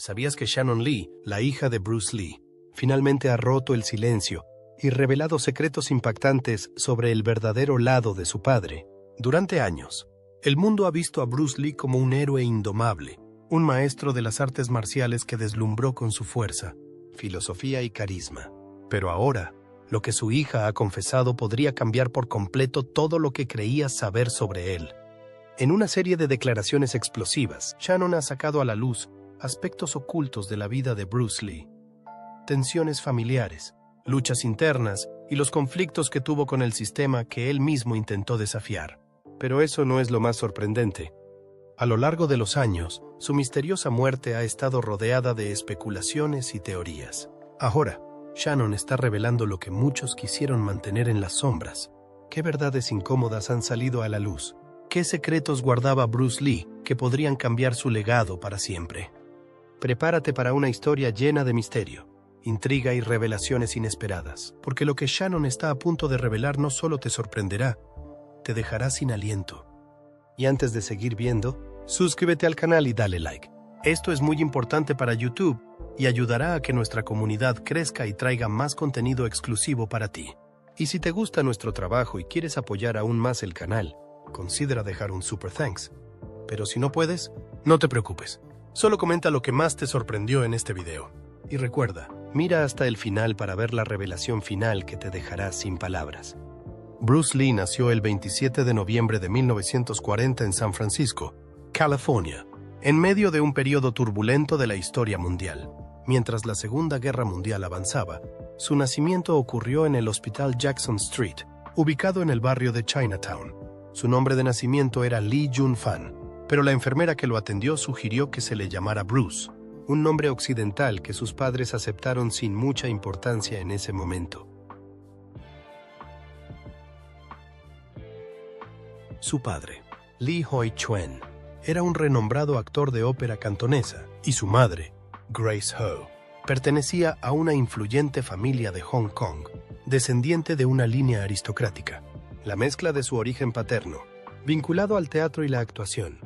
¿Sabías que Shannon Lee, la hija de Bruce Lee, finalmente ha roto el silencio y revelado secretos impactantes sobre el verdadero lado de su padre? Durante años, el mundo ha visto a Bruce Lee como un héroe indomable, un maestro de las artes marciales que deslumbró con su fuerza, filosofía y carisma. Pero ahora, lo que su hija ha confesado podría cambiar por completo todo lo que creías saber sobre él. En una serie de declaraciones explosivas, Shannon ha sacado a la luz aspectos ocultos de la vida de Bruce Lee. Tensiones familiares, luchas internas y los conflictos que tuvo con el sistema que él mismo intentó desafiar. Pero eso no es lo más sorprendente. A lo largo de los años, su misteriosa muerte ha estado rodeada de especulaciones y teorías. Ahora, Shannon está revelando lo que muchos quisieron mantener en las sombras. ¿Qué verdades incómodas han salido a la luz? ¿Qué secretos guardaba Bruce Lee que podrían cambiar su legado para siempre? Prepárate para una historia llena de misterio, intriga y revelaciones inesperadas, porque lo que Shannon está a punto de revelar no solo te sorprenderá, te dejará sin aliento. Y antes de seguir viendo, suscríbete al canal y dale like. Esto es muy importante para YouTube y ayudará a que nuestra comunidad crezca y traiga más contenido exclusivo para ti. Y si te gusta nuestro trabajo y quieres apoyar aún más el canal, considera dejar un super thanks. Pero si no puedes, no te preocupes. Solo comenta lo que más te sorprendió en este video. Y recuerda, mira hasta el final para ver la revelación final que te dejará sin palabras. Bruce Lee nació el 27 de noviembre de 1940 en San Francisco, California, en medio de un periodo turbulento de la historia mundial. Mientras la Segunda Guerra Mundial avanzaba, su nacimiento ocurrió en el Hospital Jackson Street, ubicado en el barrio de Chinatown. Su nombre de nacimiento era Lee Jun-fan, pero la enfermera que lo atendió sugirió que se le llamara Bruce, un nombre occidental que sus padres aceptaron sin mucha importancia en ese momento. Su padre, Lee Hoi-chuen, era un renombrado actor de ópera cantonesa, y su madre, Grace Ho, pertenecía a una influyente familia de Hong Kong, descendiente de una línea aristocrática. La mezcla de su origen paterno, vinculado al teatro y la actuación,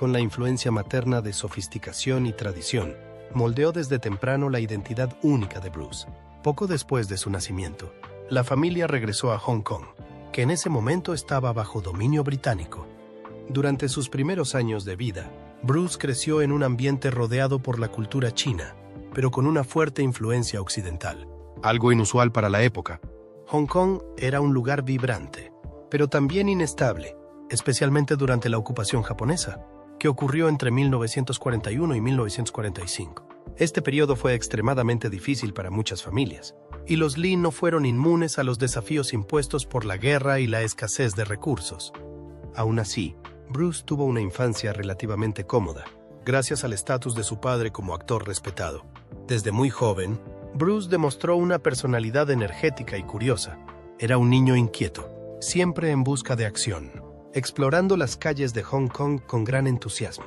con la influencia materna de sofisticación y tradición, moldeó desde temprano la identidad única de Bruce. Poco después de su nacimiento, la familia regresó a Hong Kong, que en ese momento estaba bajo dominio británico. Durante sus primeros años de vida, Bruce creció en un ambiente rodeado por la cultura china, pero con una fuerte influencia occidental. Algo inusual para la época. Hong Kong era un lugar vibrante, pero también inestable, especialmente durante la ocupación japonesa, que ocurrió entre 1941 y 1945. Este periodo fue extremadamente difícil para muchas familias, y los Lee no fueron inmunes a los desafíos impuestos por la guerra y la escasez de recursos. Aún así, Bruce tuvo una infancia relativamente cómoda, gracias al estatus de su padre como actor respetado. Desde muy joven, Bruce demostró una personalidad energética y curiosa. Era un niño inquieto, siempre en busca de acción, explorando las calles de Hong Kong con gran entusiasmo.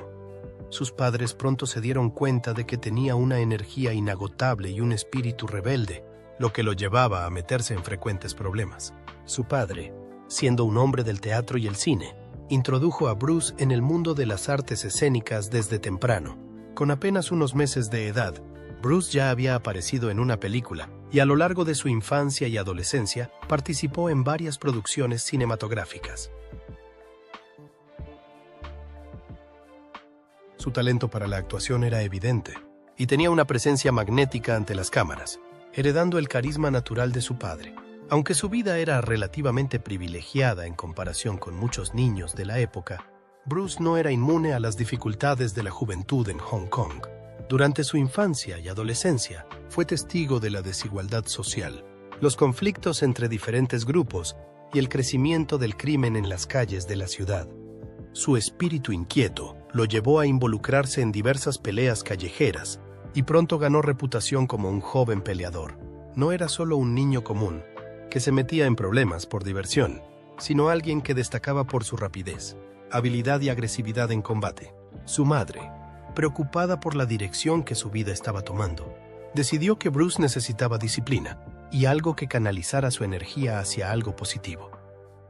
Sus padres pronto se dieron cuenta de que tenía una energía inagotable y un espíritu rebelde, lo que lo llevaba a meterse en frecuentes problemas. Su padre, siendo un hombre del teatro y el cine, introdujo a Bruce en el mundo de las artes escénicas desde temprano. Con apenas unos meses de edad, Bruce ya había aparecido en una película y a lo largo de su infancia y adolescencia participó en varias producciones cinematográficas. Su talento para la actuación era evidente y tenía una presencia magnética ante las cámaras, heredando el carisma natural de su padre. Aunque su vida era relativamente privilegiada en comparación con muchos niños de la época, Bruce no era inmune a las dificultades de la juventud en Hong Kong. Durante su infancia y adolescencia, fue testigo de la desigualdad social, los conflictos entre diferentes grupos y el crecimiento del crimen en las calles de la ciudad. Su espíritu inquieto lo llevó a involucrarse en diversas peleas callejeras y pronto ganó reputación como un joven peleador. No era solo un niño común, que se metía en problemas por diversión, sino alguien que destacaba por su rapidez, habilidad y agresividad en combate. Su madre, preocupada por la dirección que su vida estaba tomando, decidió que Bruce necesitaba disciplina y algo que canalizara su energía hacia algo positivo.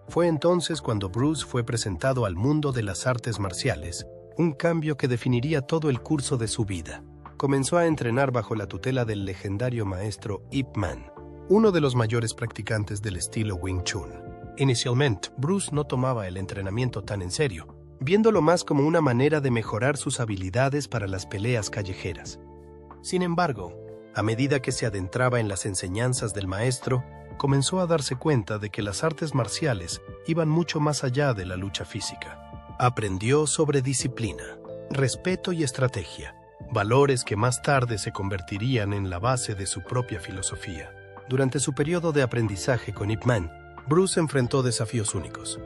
Fue entonces cuando Bruce fue presentado al mundo de las artes marciales, un cambio que definiría todo el curso de su vida. comenzó a entrenar bajo la tutela del legendario maestro Ip Man, uno de los mayores practicantes del estilo Wing Chun. Inicialmente, Bruce no tomaba el entrenamiento tan en serio, viéndolo más como una manera de mejorar sus habilidades para las peleas callejeras. Sin embargo, a medida que se adentraba en las enseñanzas del maestro, comenzó a darse cuenta de que las artes marciales iban mucho más allá de la lucha física. Aprendió sobre disciplina, respeto y estrategia, valores que más tarde se convertirían en la base de su propia filosofía. Durante su periodo de aprendizaje con Ip Man, Bruce enfrentó desafíos únicos.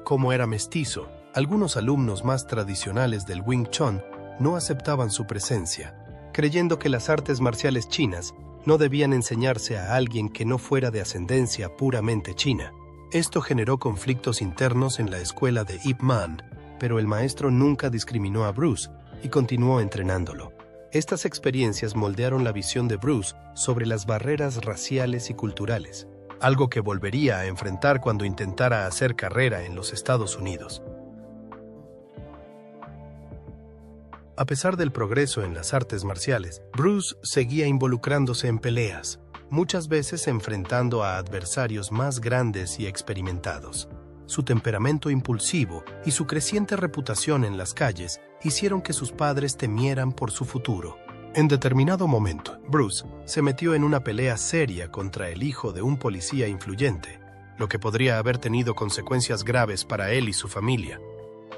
Como era mestizo, algunos alumnos más tradicionales del Wing Chun no aceptaban su presencia, creyendo que las artes marciales chinas no debían enseñarse a alguien que no fuera de ascendencia puramente china. Esto generó conflictos internos en la escuela de Ip Man, pero el maestro nunca discriminó a Bruce y continuó entrenándolo. Estas experiencias moldearon la visión de Bruce sobre las barreras raciales y culturales, algo que volvería a enfrentar cuando intentara hacer carrera en los Estados Unidos. A pesar del progreso en las artes marciales, Bruce seguía involucrándose en peleas, muchas veces enfrentando a adversarios más grandes y experimentados. Su temperamento impulsivo y su creciente reputación en las calles hicieron que sus padres temieran por su futuro. En determinado momento, Bruce se metió en una pelea seria contra el hijo de un policía influyente, lo que podría haber tenido consecuencias graves para él y su familia.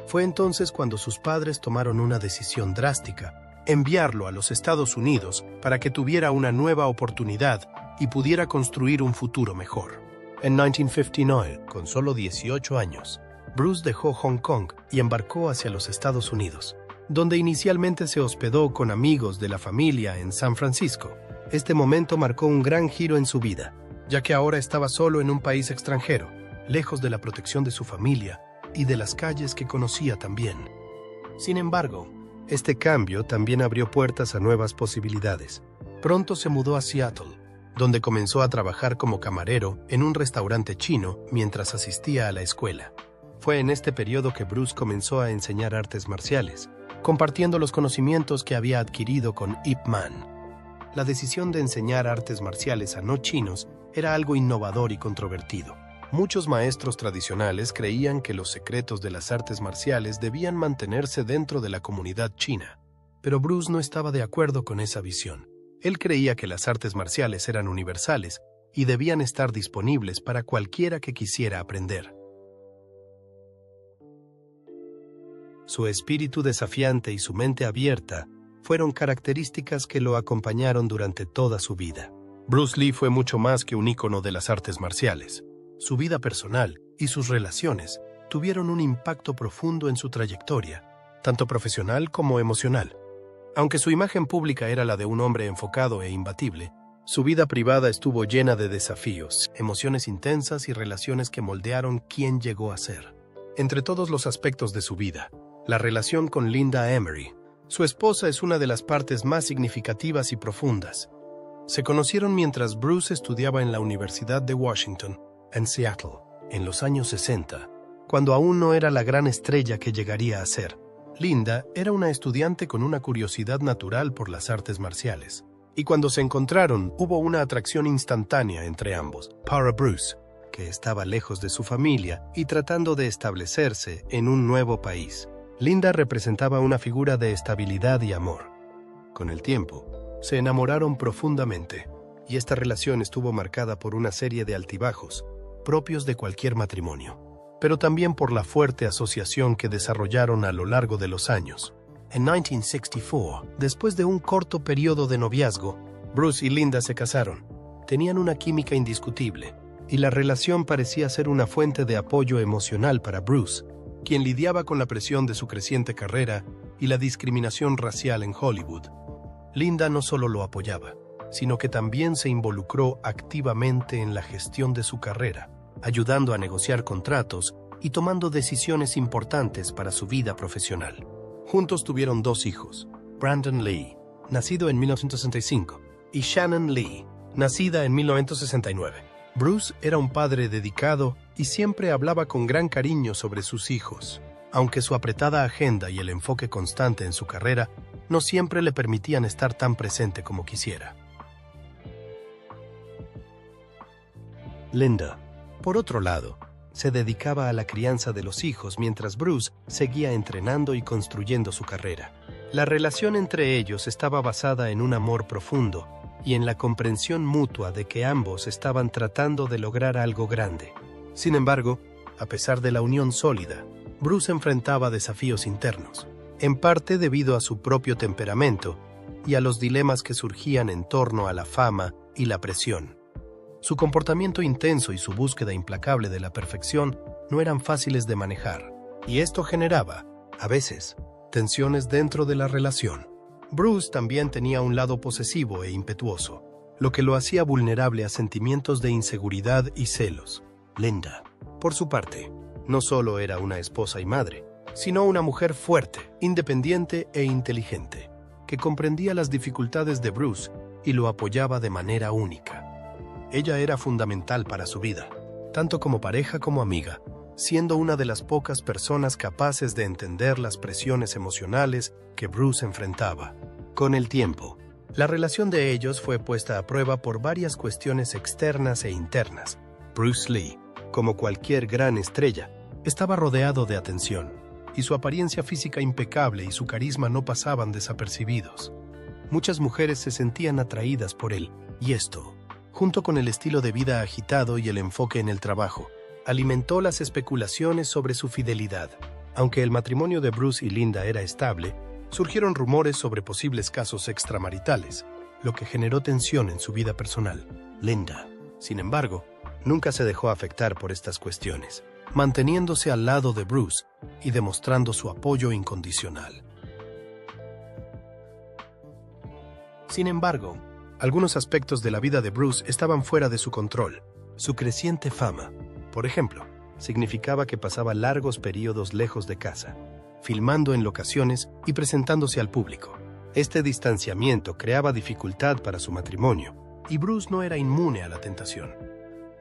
Fue entonces cuando sus padres tomaron una decisión drástica: enviarlo a los Estados Unidos para que tuviera una nueva oportunidad y pudiera construir un futuro mejor. En 1959, con solo 18 años, Bruce dejó Hong Kong y embarcó hacia los Estados Unidos, donde inicialmente se hospedó con amigos de la familia en San Francisco. Este momento marcó un gran giro en su vida, ya que ahora estaba solo en un país extranjero, lejos de la protección de su familia y de las calles que conocía tan bien. Sin embargo, este cambio también abrió puertas a nuevas posibilidades. Pronto se mudó a Seattle, donde comenzó a trabajar como camarero en un restaurante chino mientras asistía a la escuela. Fue en este periodo que Bruce comenzó a enseñar artes marciales, compartiendo los conocimientos que había adquirido con Ip Man. La decisión de enseñar artes marciales a no chinos era algo innovador y controvertido. Muchos maestros tradicionales creían que los secretos de las artes marciales debían mantenerse dentro de la comunidad china, pero Bruce no estaba de acuerdo con esa visión. Él creía que las artes marciales eran universales y debían estar disponibles para cualquiera que quisiera aprender. Su espíritu desafiante y su mente abierta fueron características que lo acompañaron durante toda su vida. Bruce Lee fue mucho más que un ícono de las artes marciales. Su vida personal y sus relaciones tuvieron un impacto profundo en su trayectoria, tanto profesional como emocional. Aunque su imagen pública era la de un hombre enfocado e imbatible, su vida privada estuvo llena de desafíos, emociones intensas y relaciones que moldearon quién llegó a ser. Entre todos los aspectos de su vida, la relación con Linda Emery, su esposa, es una de las partes más significativas y profundas. Se conocieron mientras Bruce estudiaba en la Universidad de Washington, en Seattle, en los años 60, cuando aún no era la gran estrella que llegaría a ser. Linda era una estudiante con una curiosidad natural por las artes marciales, y cuando se encontraron hubo una atracción instantánea entre ambos. Para Bruce, que estaba lejos de su familia y tratando de establecerse en un nuevo país, Linda representaba una figura de estabilidad y amor. Con el tiempo, se enamoraron profundamente, y esta relación estuvo marcada por una serie de altibajos propios de cualquier matrimonio, pero también por la fuerte asociación que desarrollaron a lo largo de los años. En 1964, después de un corto periodo de noviazgo, Bruce y Linda se casaron. Tenían una química indiscutible, y la relación parecía ser una fuente de apoyo emocional para Bruce, quien lidiaba con la presión de su creciente carrera y la discriminación racial en Hollywood. Linda no solo lo apoyaba, sino que también se involucró activamente en la gestión de su carrera, ayudando a negociar contratos y tomando decisiones importantes para su vida profesional. Juntos tuvieron 2 hijos, Brandon Lee, nacido en 1965, y Shannon Lee, nacida en 1969. Bruce era un padre dedicado y siempre hablaba con gran cariño sobre sus hijos. Aunque su apretada agenda y el enfoque constante en su carrera no siempre le permitían estar tan presente como quisiera. Linda, por otro lado, se dedicaba a la crianza de los hijos mientras Bruce seguía entrenando y construyendo su carrera. La relación entre ellos estaba basada en un amor profundo y en la comprensión mutua de que ambos estaban tratando de lograr algo grande. Sin embargo, a pesar de la unión sólida, Bruce enfrentaba desafíos internos, en parte debido a su propio temperamento y a los dilemas que surgían en torno a la fama y la presión. Su comportamiento intenso y su búsqueda implacable de la perfección no eran fáciles de manejar, y esto generaba, a veces, tensiones dentro de la relación. Bruce también tenía un lado posesivo e impetuoso, lo que lo hacía vulnerable a sentimientos de inseguridad y celos. Linda, por su parte, no solo era una esposa y madre, sino una mujer fuerte, independiente e inteligente, que comprendía las dificultades de Bruce y lo apoyaba de manera única. Ella era fundamental para su vida, tanto como pareja como amiga, siendo una de las pocas personas capaces de entender las presiones emocionales que Bruce enfrentaba. Con el tiempo, la relación de ellos fue puesta a prueba por varias cuestiones externas e internas. Bruce Lee, como cualquier gran estrella, estaba rodeado de atención, y su apariencia física impecable y su carisma no pasaban desapercibidos. Muchas mujeres se sentían atraídas por él, y esto, junto con el estilo de vida agitado y el enfoque en el trabajo, alimentó las especulaciones sobre su fidelidad. Aunque el matrimonio de Bruce y Linda era estable, surgieron rumores sobre posibles casos extramaritales, lo que generó tensión en su vida personal. Linda, sin embargo, nunca se dejó afectar por estas cuestiones, manteniéndose al lado de Bruce y demostrando su apoyo incondicional. Sin embargo, algunos aspectos de la vida de Bruce estaban fuera de su control. Su creciente fama, por ejemplo, significaba que pasaba largos periodos lejos de casa, filmando en locaciones y presentándose al público. Este distanciamiento creaba dificultad para su matrimonio, y Bruce no era inmune a la tentación.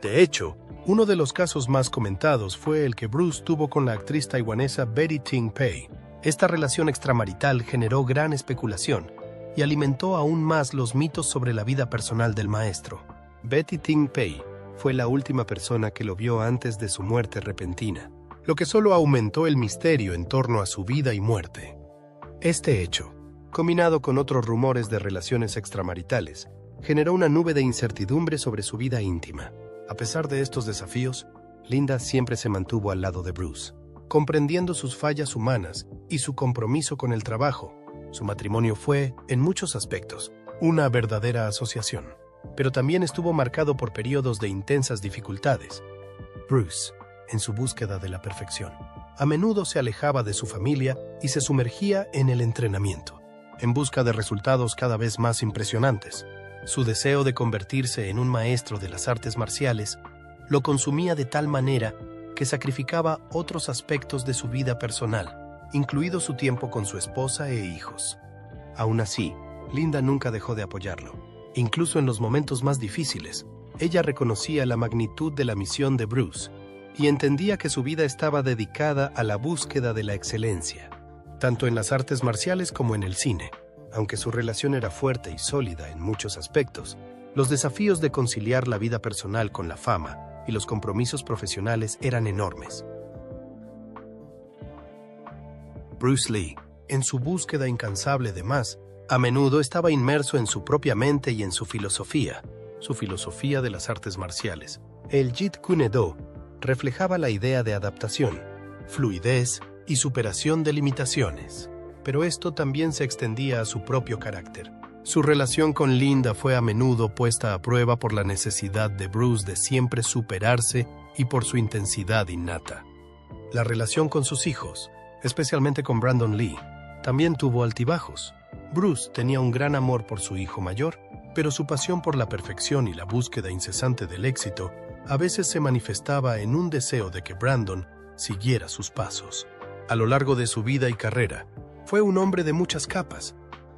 De hecho, uno de los casos más comentados fue el que Bruce tuvo con la actriz taiwanesa Betty Ting Pei. Esta relación extramarital generó gran especulación y alimentó aún más los mitos sobre la vida personal del maestro. Betty Ting Pei fue la última persona que lo vio antes de su muerte repentina, lo que solo aumentó el misterio en torno a su vida y muerte. Este hecho, combinado con otros rumores de relaciones extramaritales, generó una nube de incertidumbre sobre su vida íntima. A pesar de estos desafíos, Linda siempre se mantuvo al lado de Bruce, comprendiendo sus fallas humanas y su compromiso con el trabajo. Su matrimonio fue, en muchos aspectos, una verdadera asociación, pero también estuvo marcado por periodos de intensas dificultades. Bruce, en su búsqueda de la perfección, a menudo se alejaba de su familia y se sumergía en el entrenamiento, en busca de resultados cada vez más impresionantes. Su deseo de convertirse en un maestro de las artes marciales lo consumía de tal manera que sacrificaba otros aspectos de su vida personal, incluido su tiempo con su esposa e hijos. Aún así, Linda nunca dejó de apoyarlo. Incluso en los momentos más difíciles, ella reconocía la magnitud de la misión de Bruce y entendía que su vida estaba dedicada a la búsqueda de la excelencia, tanto en las artes marciales como en el cine. Aunque su relación era fuerte y sólida en muchos aspectos, los desafíos de conciliar la vida personal con la fama y los compromisos profesionales eran enormes. Bruce Lee, en su búsqueda incansable de más, a menudo estaba inmerso en su propia mente y en su filosofía de las artes marciales. El Jeet Kune Do reflejaba la idea de adaptación, fluidez y superación de limitaciones. Pero esto también se extendía a su propio carácter. Su relación con Linda fue a menudo puesta a prueba por la necesidad de Bruce de siempre superarse y por su intensidad innata. La relación con sus hijos, especialmente con Brandon Lee, también tuvo altibajos. Bruce tenía un gran amor por su hijo mayor, pero su pasión por la perfección y la búsqueda incesante del éxito a veces se manifestaba en un deseo de que Brandon siguiera sus pasos. A lo largo de su vida y carrera, fue un hombre de muchas capas.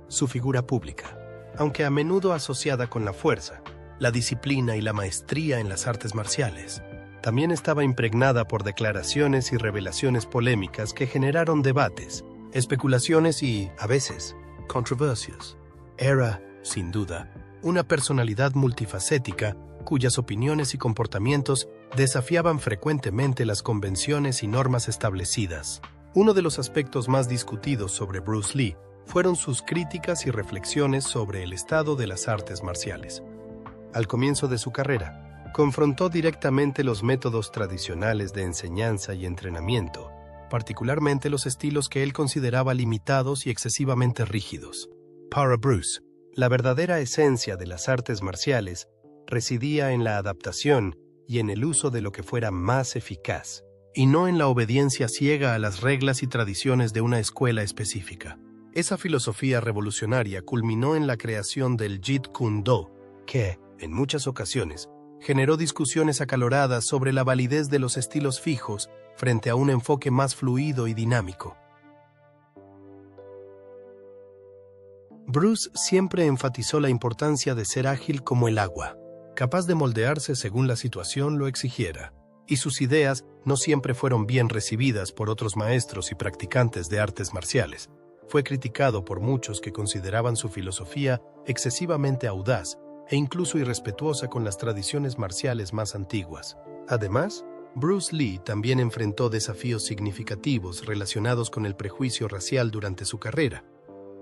Su figura pública, aunque a menudo asociada con la fuerza, la disciplina y la maestría en las artes marciales, también estaba impregnada por declaraciones y revelaciones polémicas que generaron debates, especulaciones y, a veces, controversias. Era, sin duda, una personalidad multifacética cuyas opiniones y comportamientos desafiaban frecuentemente las convenciones y normas establecidas. Uno de los aspectos más discutidos sobre Bruce Lee fueron sus críticas y reflexiones sobre el estado de las artes marciales. Al comienzo de su carrera, confrontó directamente los métodos tradicionales de enseñanza y entrenamiento, particularmente los estilos que él consideraba limitados y excesivamente rígidos. Para Bruce, la verdadera esencia de las artes marciales residía en la adaptación y en el uso de lo que fuera más eficaz, y no en la obediencia ciega a las reglas y tradiciones de una escuela específica. Esa filosofía revolucionaria culminó en la creación del Jeet Kune Do, que, en muchas ocasiones, generó discusiones acaloradas sobre la validez de los estilos fijos frente a un enfoque más fluido y dinámico. Bruce siempre enfatizó la importancia de ser ágil como el agua, capaz de moldearse según la situación lo exigiera, y sus ideas no siempre fueron bien recibidas por otros maestros y practicantes de artes marciales. Fue criticado por muchos que consideraban su filosofía excesivamente audaz e incluso irrespetuosa con las tradiciones marciales más antiguas. Además, Bruce Lee también enfrentó desafíos significativos relacionados con el prejuicio racial durante su carrera.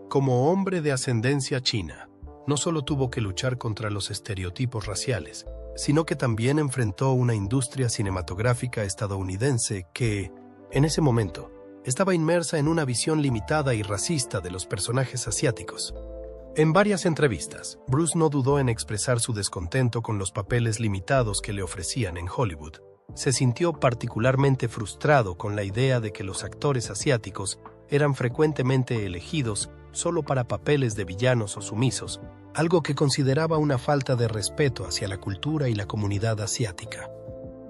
Como hombre de ascendencia china, no solo tuvo que luchar contra los estereotipos raciales, sino que también enfrentó una industria cinematográfica estadounidense que, en ese momento, estaba inmersa en una visión limitada y racista de los personajes asiáticos. En varias entrevistas, Bruce no dudó en expresar su descontento con los papeles limitados que le ofrecían en Hollywood. Se sintió particularmente frustrado con la idea de que los actores asiáticos eran frecuentemente elegidos solo para papeles de villanos o sumisos, algo que consideraba una falta de respeto hacia la cultura y la comunidad asiática.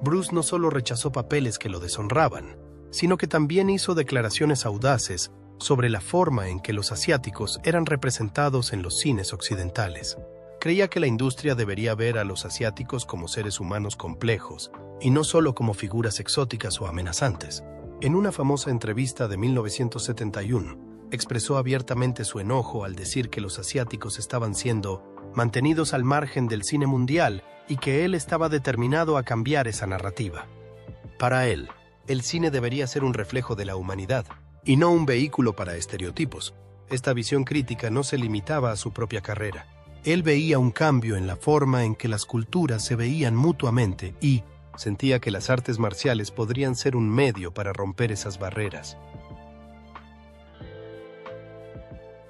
Bruce no solo rechazó papeles que lo deshonraban, sino que también hizo declaraciones audaces sobre la forma en que los asiáticos eran representados en los cines occidentales. Creía que la industria debería ver a los asiáticos como seres humanos complejos, y no solo como figuras exóticas o amenazantes. En una famosa entrevista de 1971, expresó abiertamente su enojo al decir que los asiáticos estaban siendo mantenidos al margen del cine mundial y que él estaba determinado a cambiar esa narrativa. Para él, el cine debería ser un reflejo de la humanidad, y no un vehículo para estereotipos. Esta visión crítica no se limitaba a su propia carrera. Él veía un cambio en la forma en que las culturas se veían mutuamente y sentía que las artes marciales podrían ser un medio para romper esas barreras.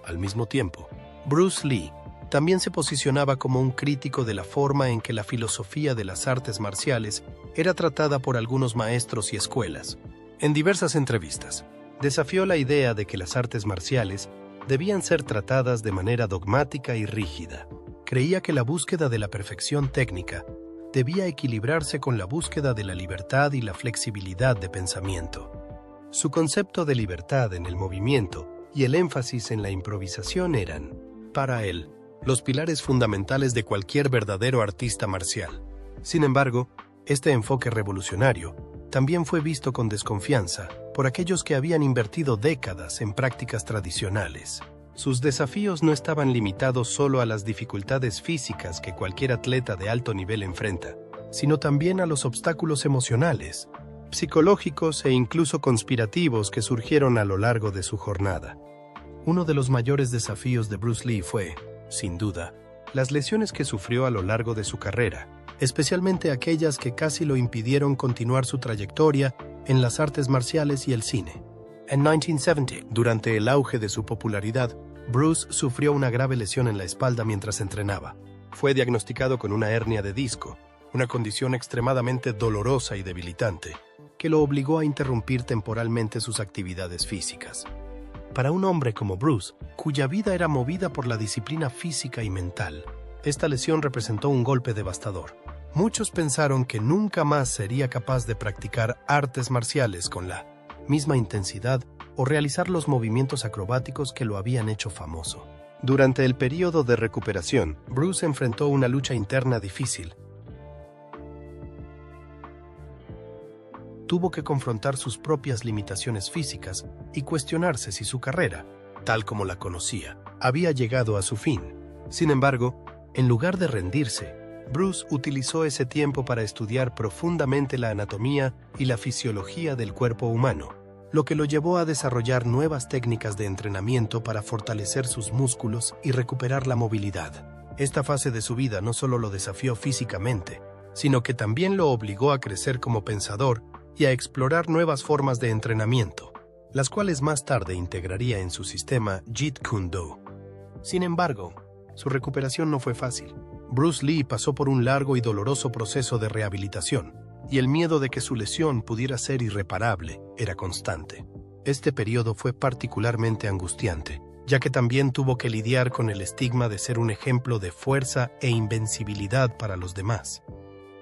Al mismo tiempo, Bruce Lee también se posicionaba como un crítico de la forma en que la filosofía de las artes marciales era tratada por algunos maestros y escuelas. En diversas entrevistas, desafió la idea de que las artes marciales debían ser tratadas de manera dogmática y rígida. Creía que la búsqueda de la perfección técnica debía equilibrarse con la búsqueda de la libertad y la flexibilidad de pensamiento. Su concepto de libertad en el movimiento y el énfasis en la improvisación eran, para él, los pilares fundamentales de cualquier verdadero artista marcial. Sin embargo, este enfoque revolucionario también fue visto con desconfianza por aquellos que habían invertido décadas en prácticas tradicionales. Sus desafíos no estaban limitados solo a las dificultades físicas que cualquier atleta de alto nivel enfrenta, sino también a los obstáculos emocionales, psicológicos e incluso conspirativos que surgieron a lo largo de su jornada. Uno de los mayores desafíos de Bruce Lee fue, sin duda, las lesiones que sufrió a lo largo de su carrera, especialmente aquellas que casi lo impidieron continuar su trayectoria en las artes marciales y el cine. En 1970, durante el auge de su popularidad, Bruce sufrió una grave lesión en la espalda mientras entrenaba. Fue diagnosticado con una hernia de disco, una condición extremadamente dolorosa y debilitante, que lo obligó a interrumpir temporalmente sus actividades físicas. Para un hombre como Bruce, cuya vida era movida por la disciplina física y mental, esta lesión representó un golpe devastador. Muchos pensaron que nunca más sería capaz de practicar artes marciales con la misma intensidad o realizar los movimientos acrobáticos que lo habían hecho famoso. Durante el período de recuperación, Bruce enfrentó una lucha interna difícil. Tuvo que confrontar sus propias limitaciones físicas y cuestionarse si su carrera, tal como la conocía, había llegado a su fin. Sin embargo, en lugar de rendirse, Bruce utilizó ese tiempo para estudiar profundamente la anatomía y la fisiología del cuerpo humano, lo que lo llevó a desarrollar nuevas técnicas de entrenamiento para fortalecer sus músculos y recuperar la movilidad. Esta fase de su vida no solo lo desafió físicamente, sino que también lo obligó a crecer como pensador y a explorar nuevas formas de entrenamiento, las cuales más tarde integraría en su sistema Jeet Kune Do. Sin embargo, su recuperación no fue fácil. Bruce Lee pasó por un largo y doloroso proceso de rehabilitación, y el miedo de que su lesión pudiera ser irreparable era constante. Este periodo fue particularmente angustiante, ya que también tuvo que lidiar con el estigma de ser un ejemplo de fuerza e invencibilidad para los demás.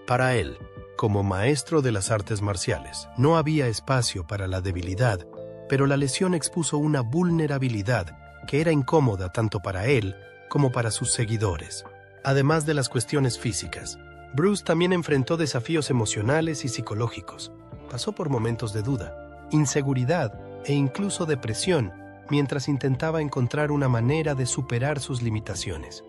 Para él, como maestro de las artes marciales, no había espacio para la debilidad, pero la lesión expuso una vulnerabilidad que era incómoda tanto para él como para sus seguidores. Además de las cuestiones físicas, Bruce también enfrentó desafíos emocionales y psicológicos. Pasó por momentos de duda, inseguridad e incluso depresión mientras intentaba encontrar una manera de superar sus limitaciones.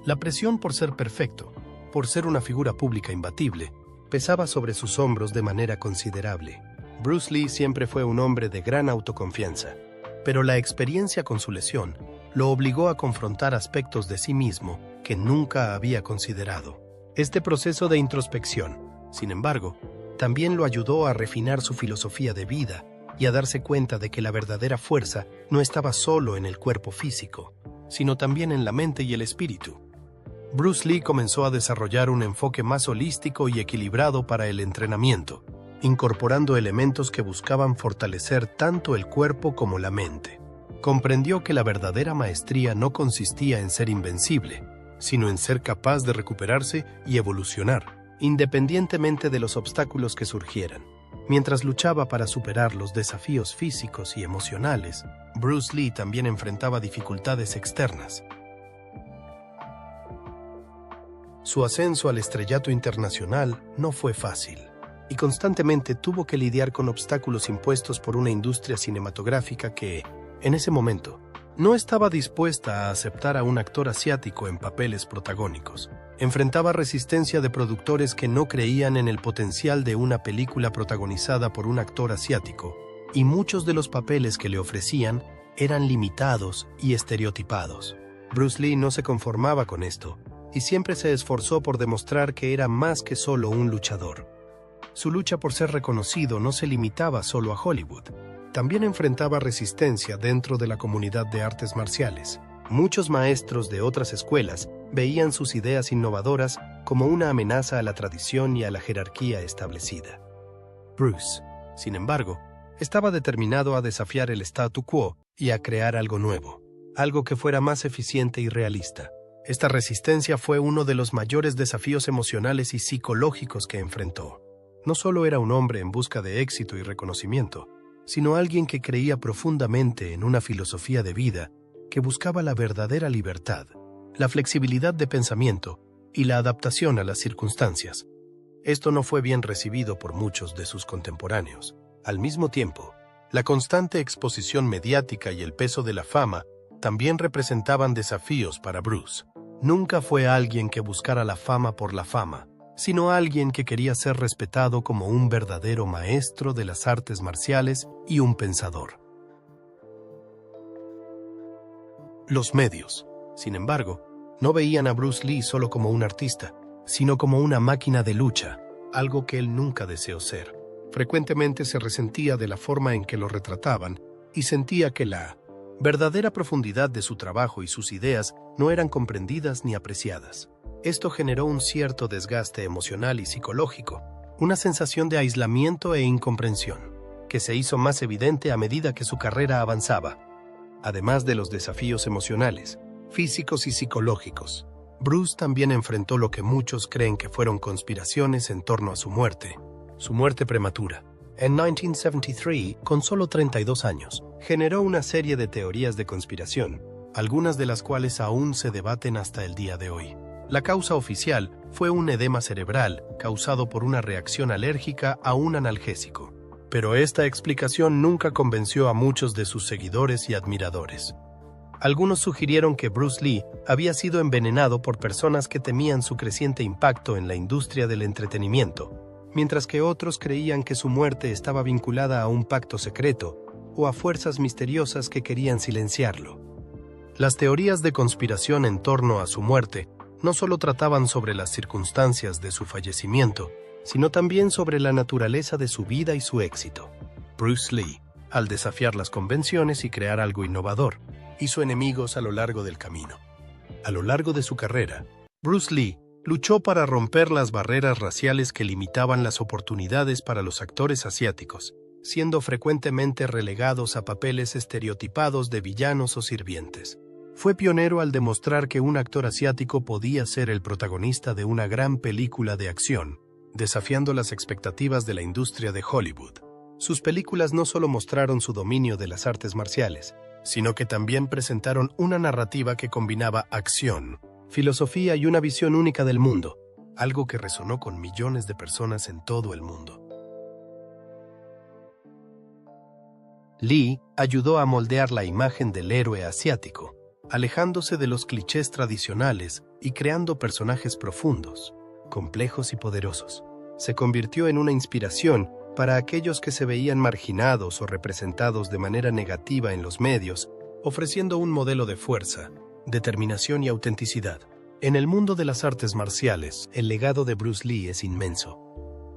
La presión por ser perfecto, por ser una figura pública imbatible, pesaba sobre sus hombros de manera considerable. Bruce Lee siempre fue un hombre de gran autoconfianza, pero la experiencia con su lesión lo obligó a confrontar aspectos de sí mismo que nunca había considerado. Este proceso de introspección, sin embargo, también lo ayudó a refinar su filosofía de vida y a darse cuenta de que la verdadera fuerza no estaba solo en el cuerpo físico, sino también en la mente y el espíritu. Bruce Lee comenzó a desarrollar un enfoque más holístico y equilibrado para el entrenamiento, incorporando elementos que buscaban fortalecer tanto el cuerpo como la mente. Comprendió que la verdadera maestría no consistía en ser invencible, sino en ser capaz de recuperarse y evolucionar, independientemente de los obstáculos que surgieran. Mientras luchaba para superar los desafíos físicos y emocionales, Bruce Lee también enfrentaba dificultades externas. Su ascenso al estrellato internacional no fue fácil, y constantemente tuvo que lidiar con obstáculos impuestos por una industria cinematográfica que, en ese momento, no estaba dispuesta a aceptar a un actor asiático en papeles protagónicos. Enfrentaba resistencia de productores que no creían en el potencial de una película protagonizada por un actor asiático, y muchos de los papeles que le ofrecían eran limitados y estereotipados. Bruce Lee no se conformaba con esto, y siempre se esforzó por demostrar que era más que solo un luchador. Su lucha por ser reconocido no se limitaba solo a Hollywood. También enfrentaba resistencia dentro de la comunidad de artes marciales. Muchos maestros de otras escuelas veían sus ideas innovadoras como una amenaza a la tradición y a la jerarquía establecida. Bruce, sin embargo, estaba determinado a desafiar el statu quo y a crear algo nuevo, algo que fuera más eficiente y realista. Esta resistencia fue uno de los mayores desafíos emocionales y psicológicos que enfrentó. No solo era un hombre en busca de éxito y reconocimiento, sino alguien que creía profundamente en una filosofía de vida que buscaba la verdadera libertad, la flexibilidad de pensamiento y la adaptación a las circunstancias. Esto no fue bien recibido por muchos de sus contemporáneos. Al mismo tiempo, la constante exposición mediática y el peso de la fama también representaban desafíos para Bruce. Nunca fue alguien que buscara la fama por la fama, sino alguien que quería ser respetado como un verdadero maestro de las artes marciales y un pensador. Los medios, sin embargo, no veían a Bruce Lee solo como un artista, sino como una máquina de lucha, algo que él nunca deseó ser. Frecuentemente se resentía de la forma en que lo retrataban y sentía que la verdadera profundidad de su trabajo y sus ideas no eran comprendidas ni apreciadas. Esto generó un cierto desgaste emocional y psicológico, una sensación de aislamiento e incomprensión, que se hizo más evidente a medida que su carrera avanzaba. Además de los desafíos emocionales, físicos y psicológicos, Bruce también enfrentó lo que muchos creen que fueron conspiraciones en torno a su muerte prematura. En 1973, con solo 32 años, generó una serie de teorías de conspiración, algunas de las cuales aún se debaten hasta el día de hoy. La causa oficial fue un edema cerebral causado por una reacción alérgica a un analgésico, pero esta explicación nunca convenció a muchos de sus seguidores y admiradores. Algunos sugirieron que Bruce Lee había sido envenenado por personas que temían su creciente impacto en la industria del entretenimiento, mientras que otros creían que su muerte estaba vinculada a un pacto secreto o a fuerzas misteriosas que querían silenciarlo. Las teorías de conspiración en torno a su muerte no solo trataban sobre las circunstancias de su fallecimiento, sino también sobre la naturaleza de su vida y su éxito. Bruce Lee, al desafiar las convenciones y crear algo innovador, hizo enemigos a lo largo del camino. A lo largo de su carrera, Bruce Lee luchó para romper las barreras raciales que limitaban las oportunidades para los actores asiáticos, siendo frecuentemente relegados a papeles estereotipados de villanos o sirvientes. Fue pionero al demostrar que un actor asiático podía ser el protagonista de una gran película de acción, desafiando las expectativas de la industria de Hollywood. Sus películas no solo mostraron su dominio de las artes marciales, sino que también presentaron una narrativa que combinaba acción, filosofía y una visión única del mundo, algo que resonó con millones de personas en todo el mundo. Lee ayudó a moldear la imagen del héroe asiático, alejándose de los clichés tradicionales y creando personajes profundos, complejos y poderosos. Se convirtió en una inspiración para aquellos que se veían marginados o representados de manera negativa en los medios, ofreciendo un modelo de fuerza, determinación y autenticidad. En el mundo de las artes marciales, el legado de Bruce Lee es inmenso.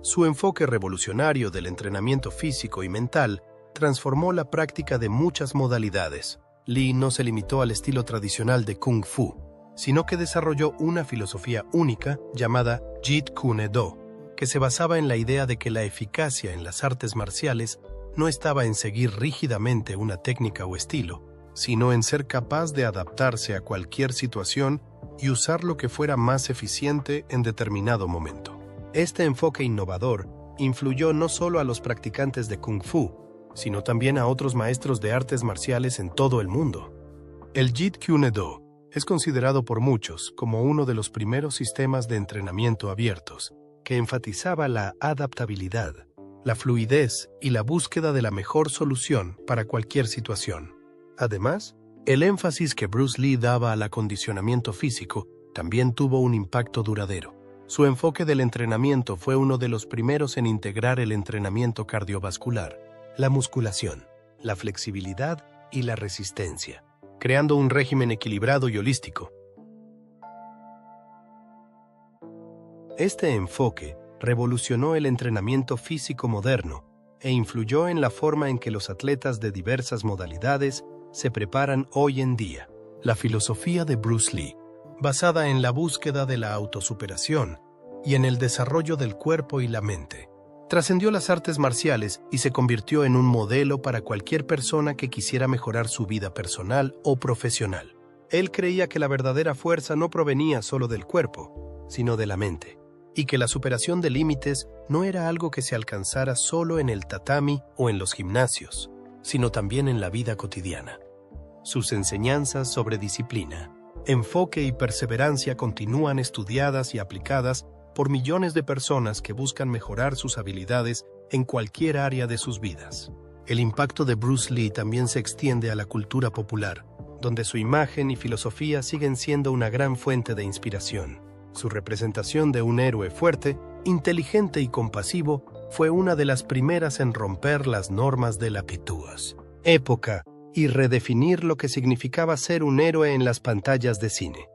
Su enfoque revolucionario del entrenamiento físico y mental transformó la práctica de muchas modalidades. Lee no se limitó al estilo tradicional de Kung Fu, sino que desarrolló una filosofía única llamada Jeet Kune Do, que se basaba en la idea de que la eficacia en las artes marciales no estaba en seguir rígidamente una técnica o estilo, sino en ser capaz de adaptarse a cualquier situación y usar lo que fuera más eficiente en determinado momento. Este enfoque innovador influyó no solo a los practicantes de Kung Fu, sino también a otros maestros de artes marciales en todo el mundo. El Jeet Kune Do es considerado por muchos como uno de los primeros sistemas de entrenamiento abiertos, que enfatizaba la adaptabilidad, la fluidez y la búsqueda de la mejor solución para cualquier situación. Además, el énfasis que Bruce Lee daba al acondicionamiento físico también tuvo un impacto duradero. Su enfoque del entrenamiento fue uno de los primeros en integrar el entrenamiento cardiovascular, la musculación, la flexibilidad y la resistencia, creando un régimen equilibrado y holístico. Este enfoque revolucionó el entrenamiento físico moderno e influyó en la forma en que los atletas de diversas modalidades se preparan hoy en día. La filosofía de Bruce Lee, basada en la búsqueda de la autosuperación y en el desarrollo del cuerpo y la mente, trascendió las artes marciales y se convirtió en un modelo para cualquier persona que quisiera mejorar su vida personal o profesional. Él creía que la verdadera fuerza no provenía solo del cuerpo, sino de la mente, y que la superación de límites no era algo que se alcanzara solo en el tatami o en los gimnasios, sino también en la vida cotidiana. Sus enseñanzas sobre disciplina, enfoque y perseverancia continúan estudiadas y aplicadas por millones de personas que buscan mejorar sus habilidades en cualquier área de sus vidas. El impacto de Bruce Lee también se extiende a la cultura popular, donde su imagen y filosofía siguen siendo una gran fuente de inspiración. Su representación de un héroe fuerte, inteligente y compasivo fue una de las primeras en romper las normas de la pituas época y redefinir lo que significaba ser un héroe en las pantallas de cine.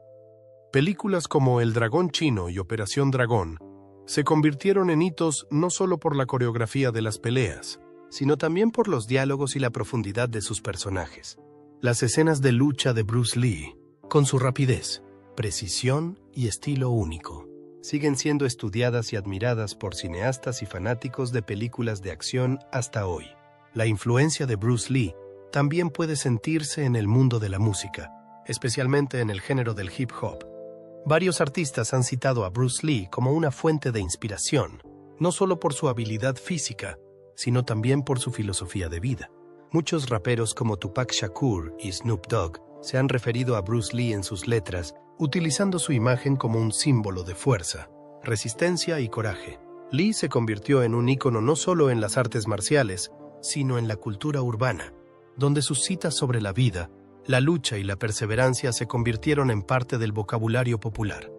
Películas como El Dragón Chino y Operación Dragón se convirtieron en hitos no solo por la coreografía de las peleas, sino también por los diálogos y la profundidad de sus personajes. Las escenas de lucha de Bruce Lee, con su rapidez, precisión y estilo único, siguen siendo estudiadas y admiradas por cineastas y fanáticos de películas de acción hasta hoy. La influencia de Bruce Lee también puede sentirse en el mundo de la música, especialmente en el género del hip hop. Varios artistas han citado a Bruce Lee como una fuente de inspiración, no solo por su habilidad física, sino también por su filosofía de vida. Muchos raperos como Tupac Shakur y Snoop Dogg se han referido a Bruce Lee en sus letras, utilizando su imagen como un símbolo de fuerza, resistencia y coraje. Lee se convirtió en un ícono no solo en las artes marciales, sino en la cultura urbana, donde sus citas sobre la vida, la lucha y la perseverancia se convirtieron en parte del vocabulario popular.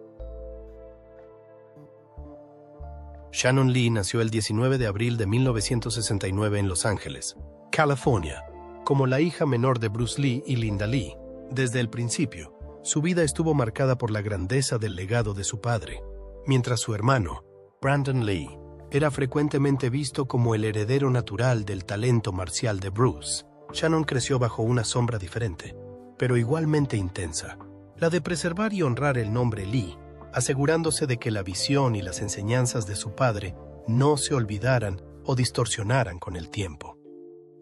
Shannon Lee nació el 19 de abril de 1969 en Los Ángeles, California, como la hija menor de Bruce Lee y Linda Lee. Desde el principio, su vida estuvo marcada por la grandeza del legado de su padre, mientras su hermano, Brandon Lee, era frecuentemente visto como el heredero natural del talento marcial de Bruce. Shannon creció bajo una sombra diferente, pero igualmente intensa, la de preservar y honrar el nombre Lee, asegurándose de que la visión y las enseñanzas de su padre no se olvidaran o distorsionaran con el tiempo.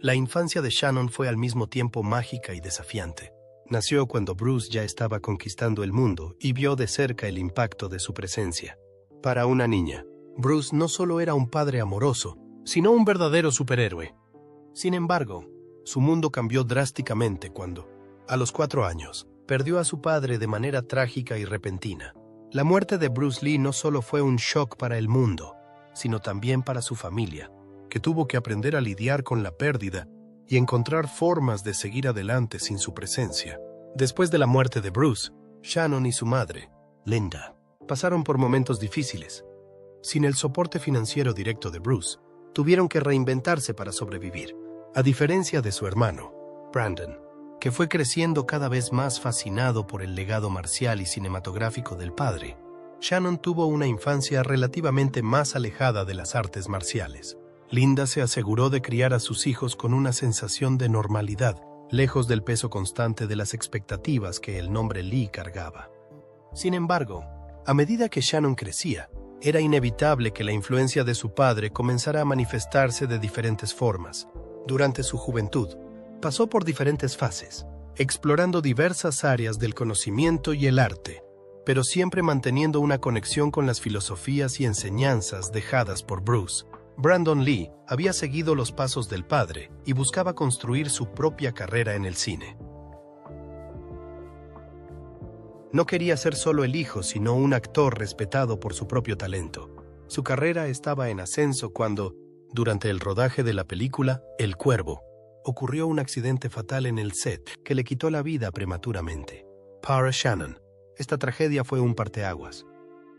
La infancia de Shannon fue al mismo tiempo mágica y desafiante. Nació cuando Bruce ya estaba conquistando el mundo y vio de cerca el impacto de su presencia. Para una niña, Bruce no solo era un padre amoroso, sino un verdadero superhéroe. Sin embargo, su mundo cambió drásticamente cuando, a los 4 años, perdió a su padre de manera trágica y repentina. La muerte de Bruce Lee no solo fue un shock para el mundo, sino también para su familia, que tuvo que aprender a lidiar con la pérdida y encontrar formas de seguir adelante sin su presencia. Después de la muerte de Bruce, Shannon y su madre, Linda, pasaron por momentos difíciles. Sin el soporte financiero directo de Bruce, tuvieron que reinventarse para sobrevivir. A diferencia de su hermano, Brandon, que fue creciendo cada vez más fascinado por el legado marcial y cinematográfico del padre, Shannon tuvo una infancia relativamente más alejada de las artes marciales. Linda se aseguró de criar a sus hijos con una sensación de normalidad, lejos del peso constante de las expectativas que el nombre Lee cargaba. Sin embargo, a medida que Shannon crecía, era inevitable que la influencia de su padre comenzara a manifestarse de diferentes formas. Durante su juventud, pasó por diferentes fases, explorando diversas áreas del conocimiento y el arte, pero siempre manteniendo una conexión con las filosofías y enseñanzas dejadas por Bruce. Brandon Lee había seguido los pasos del padre y buscaba construir su propia carrera en el cine. No quería ser solo el hijo, sino un actor respetado por su propio talento. Su carrera estaba en ascenso cuando, durante el rodaje de la película El Cuervo, ocurrió un accidente fatal en el set que le quitó la vida prematuramente. Para Shannon, esta tragedia fue un parteaguas.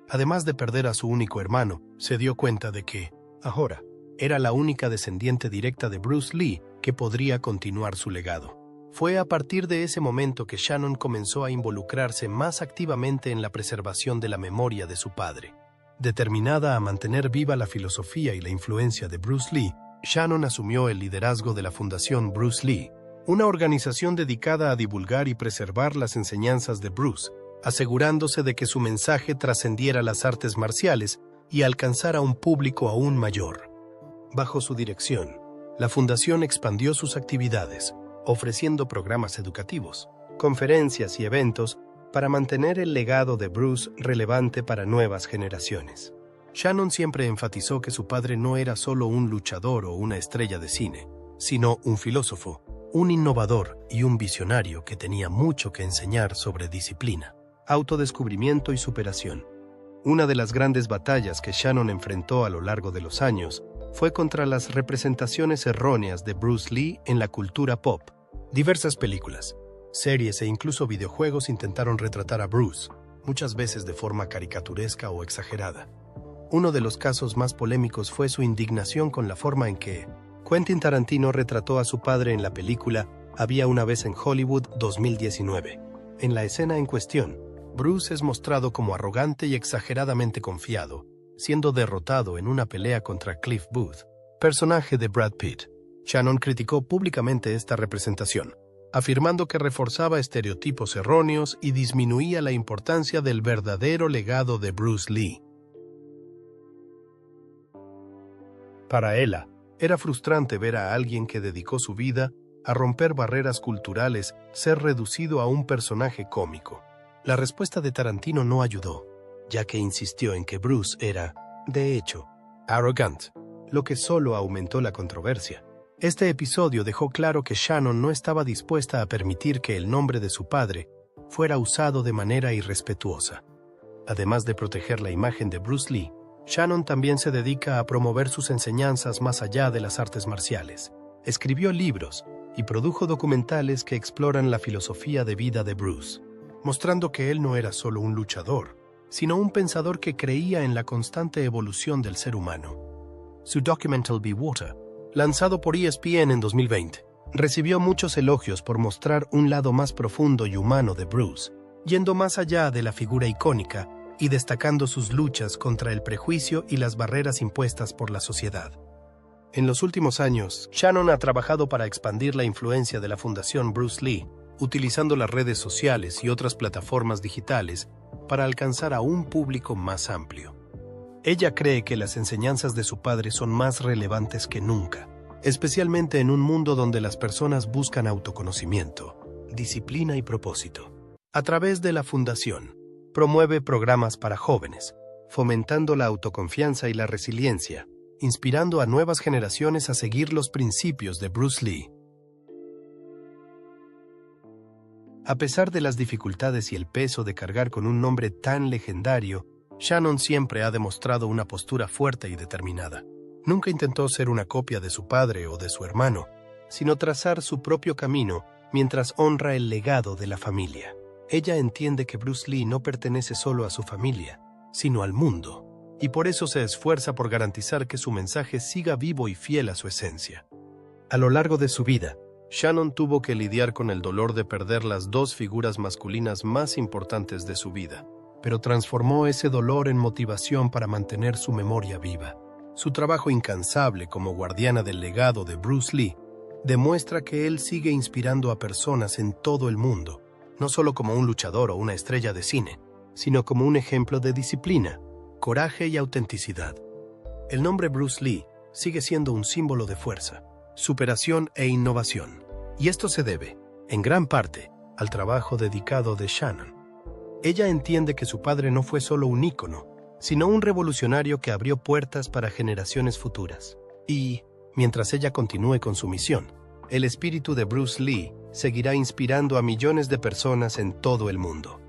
Además de perder a su único hermano, se dio cuenta de que, ahora, era la única descendiente directa de Bruce Lee que podría continuar su legado. Fue a partir de ese momento que Shannon comenzó a involucrarse más activamente en la preservación de la memoria de su padre. Determinada a mantener viva la filosofía y la influencia de Bruce Lee, Shannon asumió el liderazgo de la Fundación Bruce Lee, una organización dedicada a divulgar y preservar las enseñanzas de Bruce, asegurándose de que su mensaje trascendiera las artes marciales y alcanzara un público aún mayor. Bajo su dirección, la fundación expandió sus actividades, ofreciendo programas educativos, conferencias y eventos para mantener el legado de Bruce relevante para nuevas generaciones. Shannon siempre enfatizó que su padre no era solo un luchador o una estrella de cine, sino un filósofo, un innovador y un visionario que tenía mucho que enseñar sobre disciplina, autodescubrimiento y superación. Una de las grandes batallas que Shannon enfrentó a lo largo de los años fue contra las representaciones erróneas de Bruce Lee en la cultura pop. Diversas películas, series e incluso videojuegos intentaron retratar a Bruce, muchas veces de forma caricaturesca o exagerada. Uno de los casos más polémicos fue su indignación con la forma en que Quentin Tarantino retrató a su padre en la película Había una vez en Hollywood 2019. En la escena en cuestión, Bruce es mostrado como arrogante y exageradamente confiado, siendo derrotado en una pelea contra Cliff Booth, personaje de Brad Pitt. Shannon criticó públicamente esta representación, afirmando que reforzaba estereotipos erróneos y disminuía la importancia del verdadero legado de Bruce Lee. Para ella, era frustrante ver a alguien que dedicó su vida a romper barreras culturales ser reducido a un personaje cómico. La respuesta de Tarantino no ayudó, ya que insistió en que Bruce era, de hecho, arrogant, lo que solo aumentó la controversia. Este episodio dejó claro que Shannon no estaba dispuesta a permitir que el nombre de su padre fuera usado de manera irrespetuosa. Además de proteger la imagen de Bruce Lee, Shannon también se dedica a promover sus enseñanzas más allá de las artes marciales. Escribió libros, y produjo documentales que exploran la filosofía de vida de Bruce, mostrando que él no era solo un luchador, sino un pensador que creía en la constante evolución del ser humano. Su documental Be Water, lanzado por ESPN en 2020, recibió muchos elogios por mostrar un lado más profundo y humano de Bruce, yendo más allá de la figura icónica y destacando sus luchas contra el prejuicio y las barreras impuestas por la sociedad. En los últimos años, Shannon ha trabajado para expandir la influencia de la Fundación Bruce Lee, utilizando las redes sociales y otras plataformas digitales para alcanzar a un público más amplio. Ella cree que las enseñanzas de su padre son más relevantes que nunca, especialmente en un mundo donde las personas buscan autoconocimiento, disciplina y propósito. A través de la fundación, promueve programas para jóvenes, fomentando la autoconfianza y la resiliencia, inspirando a nuevas generaciones a seguir los principios de Bruce Lee. A pesar de las dificultades y el peso de cargar con un nombre tan legendario, Shannon siempre ha demostrado una postura fuerte y determinada. Nunca intentó ser una copia de su padre o de su hermano, sino trazar su propio camino mientras honra el legado de la familia. Ella entiende que Bruce Lee no pertenece solo a su familia, sino al mundo, y por eso se esfuerza por garantizar que su mensaje siga vivo y fiel a su esencia. A lo largo de su vida, Shannon tuvo que lidiar con el dolor de perder las dos figuras masculinas más importantes de su vida, pero transformó ese dolor en motivación para mantener su memoria viva. Su trabajo incansable como guardiana del legado de Bruce Lee demuestra que él sigue inspirando a personas en todo el mundo, no solo como un luchador o una estrella de cine, sino como un ejemplo de disciplina, coraje y autenticidad. El nombre Bruce Lee sigue siendo un símbolo de fuerza, superación e innovación, y esto se debe, en gran parte, al trabajo dedicado de Shannon. Ella entiende que su padre no fue solo un ícono, sino un revolucionario que abrió puertas para generaciones futuras. Y, mientras ella continúe con su misión, el espíritu de Bruce Lee seguirá inspirando a millones de personas en todo el mundo.